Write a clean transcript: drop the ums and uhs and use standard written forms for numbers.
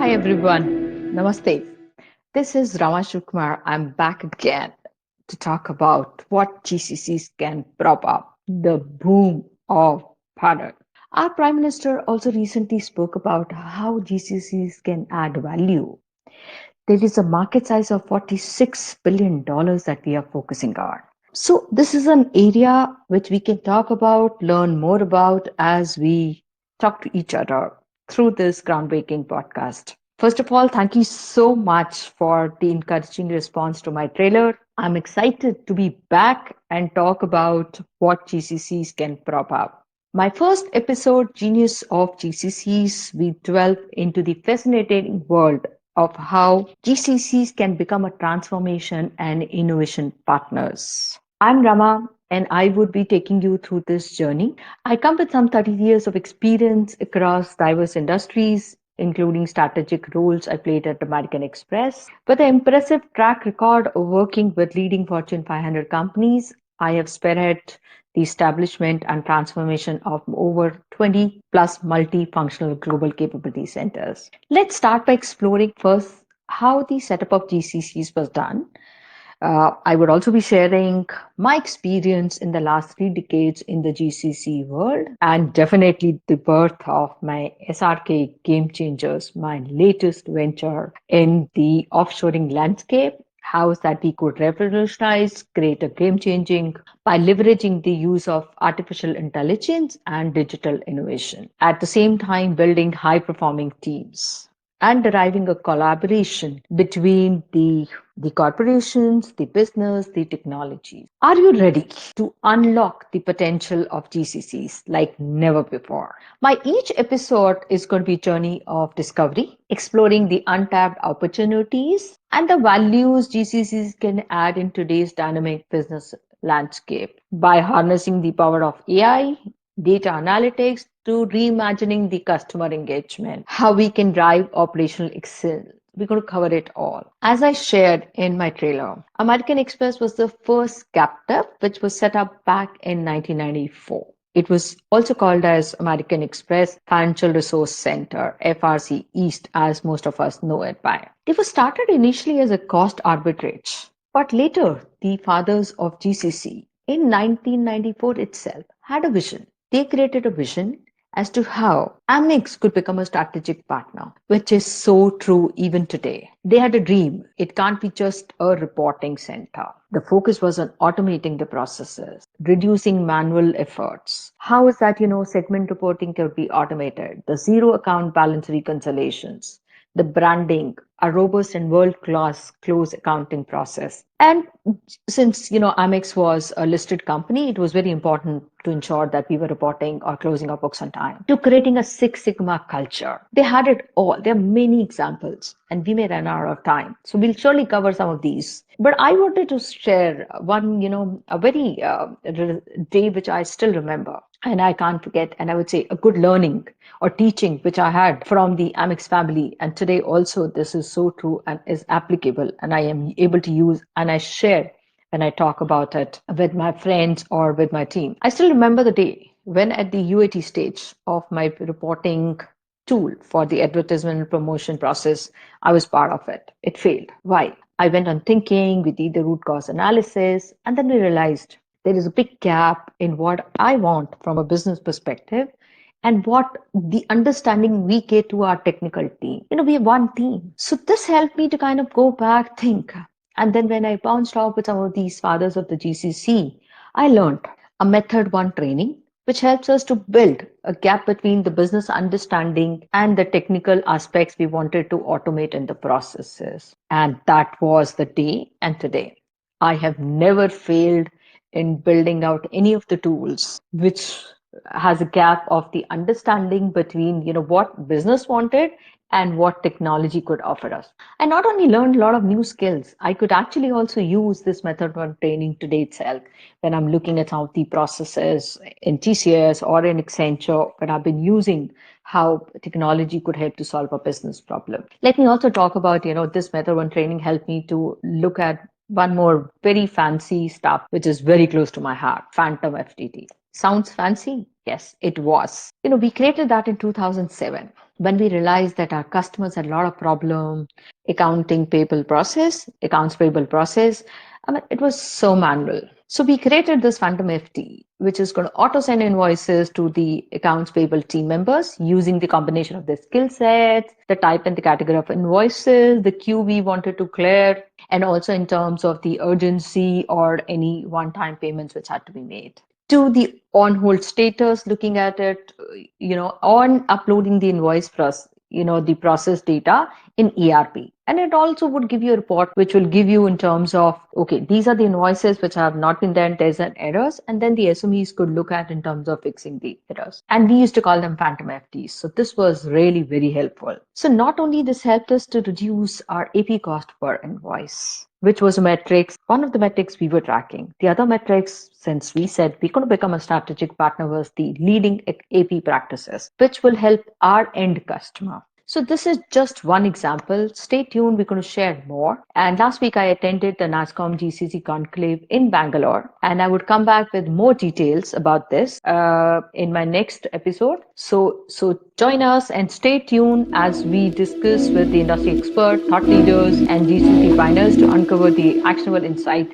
Hi everyone. Namaste. This is Rama Shukmar. I'm back again to talk about what GCCs can prop up the boom of Bharat. Our Prime Minister also recently spoke about how GCCs can add value. There is a market size of $46 billion that we are focusing on. So, this is an area which we can talk about, learn more about as we talk to each other through this groundbreaking podcast. First of all, thank you so much for the encouraging response to my trailer. I'm excited to be back and talk about what GCCs can prop up. My first episode, Genius of GCCs, we delve into the fascinating world of how GCCs can become a transformation and innovation partners. I'm Rama, and I would be taking you through this journey. I come with some 30 years of experience across diverse industries, including strategic roles I played at American Express. With an impressive track record of working with leading Fortune 500 companies, I have spearheaded the establishment and transformation of over 20 plus multifunctional global capability centers. Let's start by exploring first how the setup of GCCs was done. I would also be sharing my experience in the last 3 decades in the GCC world and definitely the birth of my SRK Game Changers, my latest venture in the offshoring landscape. How is that we could revolutionize, create a game changing by leveraging the use of artificial intelligence and digital innovation. At the same time, building high performing teams and deriving a collaboration between the corporations, the business, the technologies. Are you ready to unlock the potential of GCCs like never before? My each episode is going to be a journey of discovery, exploring the untapped opportunities and the values GCCs can add in today's dynamic business landscape by harnessing the power of AI, data analytics to reimagining the customer engagement, how we can drive operational excellence. We're going to cover it all. As I shared in my trailer, American Express was the first captive which was set up back in 1994. It was also called as American Express Financial Resource Center, FRC East, as most of us know it by. It was started initially as a cost arbitrage, but later the fathers of GCC in 1994 itself had a vision. They created a vision as to how Amex could become a strategic partner, which is so true even today. They had a dream. It can't be just a reporting center. The focus was on automating the processes, reducing manual efforts. How is that, segment reporting could be automated, the zero account balance reconciliations, the branding, a robust and world-class close accounting process. And since Amex was a listed company, it was very important to ensure that we were reporting or closing our books on time. To creating a Six Sigma culture, they had it all. There are many examples, and we may run out of time, so we'll surely cover some of these. But I wanted to share one, a very day which I still remember, and I can't forget. And I would say a good learning or teaching which I had from the Amex family. And today also this is so true and is applicable, and I am able to use and I share when I talk about it with my friends or with my team. I still remember the day when at the UAT stage of my reporting tool for the advertisement and promotion process, I was part of it. It failed. Why? I went on thinking, we did the root cause analysis, and then we realized there is a big gap in what I want from a business perspective and what the understanding we get to our technical team. We have one team. So this helped me to kind of go back, think. And then when I bounced off with some of these fathers of the GCC, I learned a method one training, which helps us to build a gap between the business understanding and the technical aspects we wanted to automate in the processes. And that was the day and today. I have never failed in building out any of the tools which has a gap of the understanding between what business wanted and what technology could offer us. I not only learned a lot of new skills, I could actually also use this method one training today itself when I'm looking at some of the processes in TCS or in Accenture when I've been using how technology could help to solve a business problem. Let me also talk about, this method one training helped me to look at One more very fancy stuff, which is very close to my heart, Phantom FTT. Sounds fancy? Yes, it was. We created that in 2007 when we realized that our customers had a lot of problem accounts payable process. I mean, it was so manual. So we created this Phantom FT, which is going to auto send invoices to the accounts payable team members using the combination of their skill sets, the type and the category of invoices, the queue we wanted to clear, and also in terms of the urgency or any one-time payments which had to be made. To the on hold status, looking at it, on uploading the invoice process, the process data in ERP. And it also would give you a report which will give you in terms of, okay, these are the invoices which have not been done, there's an errors, and then the SMEs could look at in terms of fixing the errors. And we used to call them phantom FTs. So this was really very helpful. So not only this helped us to reduce our AP cost per invoice, which was a metrics, one of the metrics we were tracking. The other metrics, since we said we could become a strategic partner, was the leading AP practices, which will help our end customer. So this is just one example. Stay tuned. We're going to share more. And last week I attended the NASCOM GCC conclave in Bangalore, and I would come back with more details about this in my next episode. So join us and stay tuned as we discuss with the industry expert, thought leaders, and GCC pioneers to uncover the actionable insight